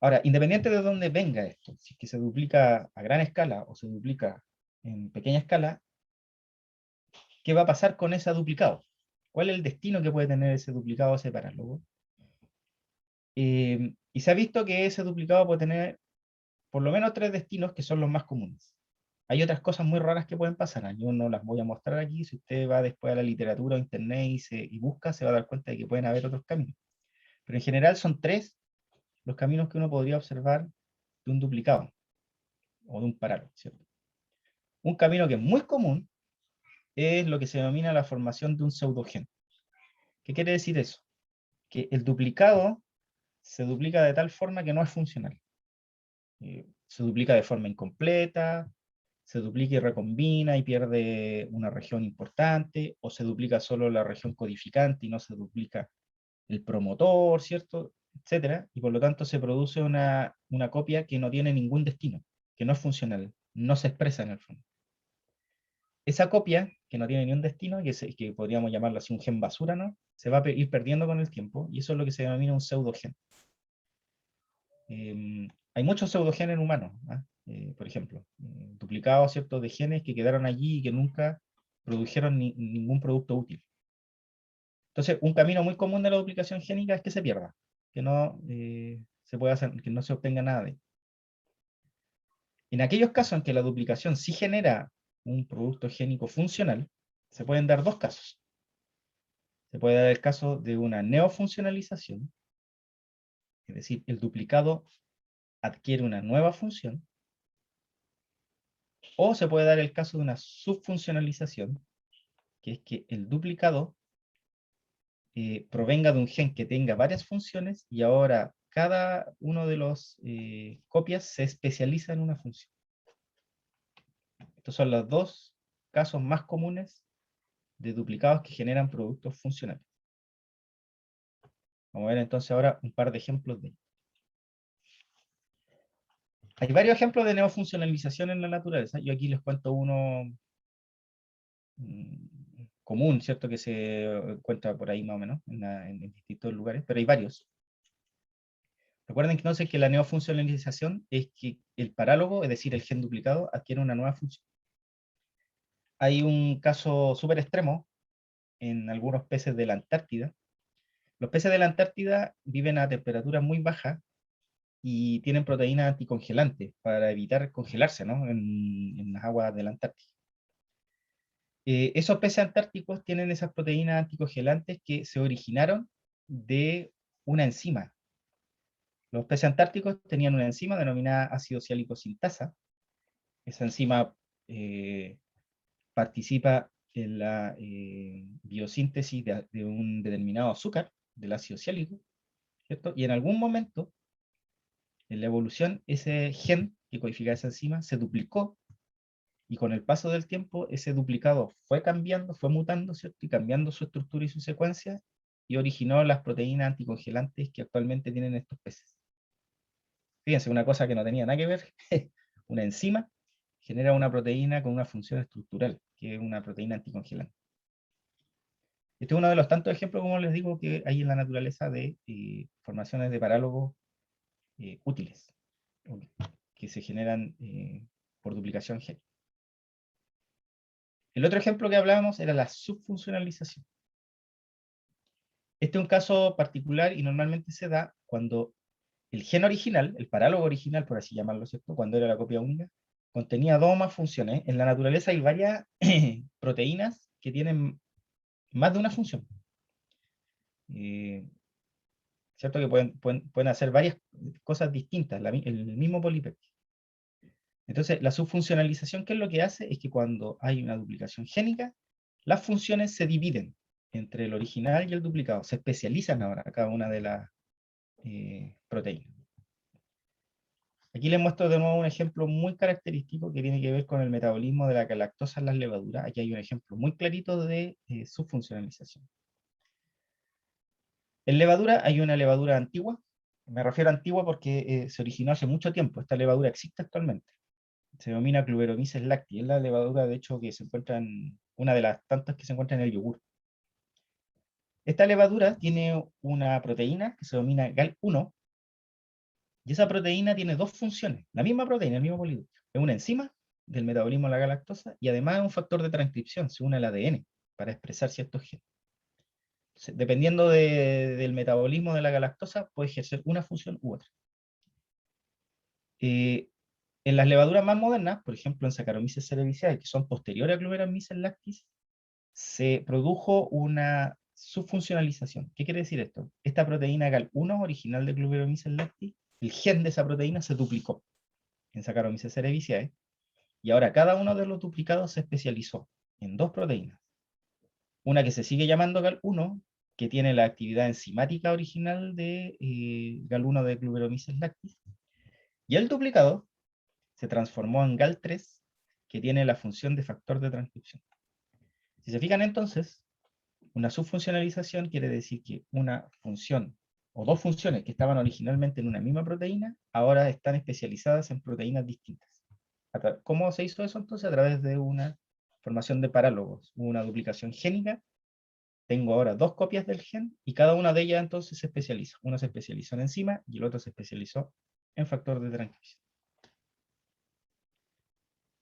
Speaker 2: Ahora, independiente de dónde venga esto, si es que se duplica a gran escala o se duplica en pequeña escala, ¿qué va a pasar con ese duplicado? ¿Cuál es el destino que puede tener ese duplicado, ese parálogo? Y se ha visto que ese duplicado puede tener por lo menos 3 destinos que son los más comunes. Hay otras cosas muy raras que pueden pasar, yo no las voy a mostrar aquí. Si usted va después a la literatura o internet y busca, se va a dar cuenta de que pueden haber otros caminos. Pero en general son 3 los caminos que uno podría observar de un duplicado o de un parálogo, ¿cierto? Un camino que es muy común es lo que se denomina la formación de un pseudogen. ¿Qué quiere decir eso? Que el duplicado se duplica de tal forma que no es funcional. Se duplica de forma incompleta, se duplica y recombina y pierde una región importante, o se duplica solo la región codificante y no se duplica el promotor, ¿cierto? Etcétera, y por lo tanto se produce una copia que no tiene ningún destino, que no es funcional, no se expresa en el fondo. Esa copia, que no tiene ni un destino, que podríamos llamarlo así un gen basura, ¿no?, se va a ir perdiendo con el tiempo, y eso es lo que se denomina un pseudogen. Hay muchos pseudogenes humanos, por ejemplo, duplicados, ¿cierto?, de genes que quedaron allí y que nunca produjeron ningún producto útil. Entonces, un camino muy común de la duplicación génica es que se pierda, que no se puede hacer, que no se obtenga nada de ello. En aquellos casos en que la duplicación sí genera un producto génico funcional, se pueden dar dos casos. Se puede dar el caso de una neofuncionalización, es decir, el duplicado adquiere una nueva función, o se puede dar el caso de una subfuncionalización, que es que el duplicado provenga de un gen que tenga varias funciones y ahora cada uno de los copias se especializa en una función. Estos son los dos casos más comunes de duplicados que generan productos funcionales. Vamos a ver entonces ahora un par de ejemplos de ello. Hay varios ejemplos de neofuncionalización en la naturaleza. Yo aquí les cuento uno común, ¿cierto? Que se encuentra por ahí más o menos, en distintos lugares, pero hay varios. Recuerden entonces que la neofuncionalización es que el parálogo, es decir, el gen duplicado, adquiere una nueva función. Hay un caso súper extremo en algunos peces de la Antártida. Los peces de la Antártida viven a temperaturas muy bajas y tienen proteínas anticongelantes para evitar congelarse, ¿no? en las aguas de la Antártida. Esos peces antárticos tienen esas proteínas anticongelantes que se originaron de una enzima. Los peces antárticos tenían una enzima denominada ácido ciálico sintasa. Esa enzima participa en la biosíntesis de un determinado azúcar, del ácido ciálico, ¿cierto? Y en algún momento, en la evolución, ese gen que codifica esa enzima se duplicó, y con el paso del tiempo, ese duplicado fue cambiando, fue mutando, ¿cierto? Y cambiando su estructura y su secuencia, y originó las proteínas anticongelantes que actualmente tienen estos peces. Fíjense, una cosa que no tenía nada que ver, una enzima genera una proteína con una función estructural, que es una proteína anticongelante. Este es uno de los tantos ejemplos, como les digo, que hay en la naturaleza de formaciones de parálogos útiles, que se generan por duplicación génica. El otro ejemplo que hablábamos era la subfuncionalización. Este es un caso particular y normalmente se da cuando el gen original, el parálogo original, por así llamarlo, ¿cierto? Cuando era la copia única, contenía dos o más funciones. En la naturaleza hay varias proteínas que tienen más de una función. ¿Cierto? Que pueden hacer varias cosas distintas, el mismo polipéptido. Entonces, la subfuncionalización, ¿qué es lo que hace? Es que cuando hay una duplicación génica, las funciones se dividen entre el original y el duplicado. Se especializan ahora cada una de las proteínas. Aquí les muestro de nuevo un ejemplo muy característico que tiene que ver con el metabolismo de la galactosa en las levaduras. Aquí hay un ejemplo muy clarito de subfuncionalización. En levadura hay una levadura antigua. Me refiero a antigua porque se originó hace mucho tiempo. Esta levadura existe actualmente. Se denomina Cluberomyces lacti. Es la levadura, de hecho, que se encuentra en una de las tantas que se encuentra en el yogur. Esta levadura tiene una proteína que se denomina GAL1, y esa proteína tiene dos funciones. La misma proteína, el mismo poliduplo. Es una enzima del metabolismo de la galactosa y además es un factor de transcripción, se une al ADN para expresar ciertos genes. Entonces, dependiendo del metabolismo de la galactosa, puede ejercer una función u otra. En las levaduras más modernas, por ejemplo en Saccharomyces cerevisiae, que son posteriores a Cluberomyces lactis, se produjo una subfuncionalización. ¿Qué quiere decir esto? Esta proteína GAL1, original de Cluberomyces lactis, el gen de esa proteína se duplicó en Saccharomyces cerevisiae, y ahora cada uno de los duplicados se especializó en dos proteínas. Una que se sigue llamando GAL1, que tiene la actividad enzimática original de GAL1 de Cluberomyces lactis, y el duplicado se transformó en GAL3, que tiene la función de factor de transcripción. Si se fijan entonces, una subfuncionalización quiere decir que una función o dos funciones que estaban originalmente en una misma proteína, ahora están especializadas en proteínas distintas. ¿Cómo se hizo eso entonces? A través de una formación de parálogos, una duplicación génica. Tengo ahora dos copias del gen y cada una de ellas entonces se especializa. Uno se especializó en enzima y el otro se especializó en factor de transcripción.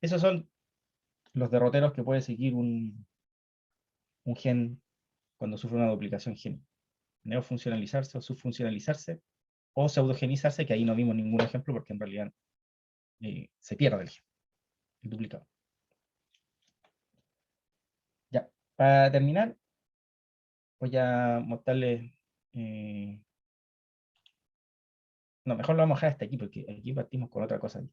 Speaker 2: Esos son los derroteros que puede seguir un gen cuando sufre una duplicación génica. Neofuncionalizarse o subfuncionalizarse o pseudogenizarse, que ahí no vimos ningún ejemplo porque en realidad se pierde el gen, el duplicado. Ya, para terminar, voy a mostrarles... no, mejor lo vamos a dejar hasta aquí porque aquí partimos con otra cosa.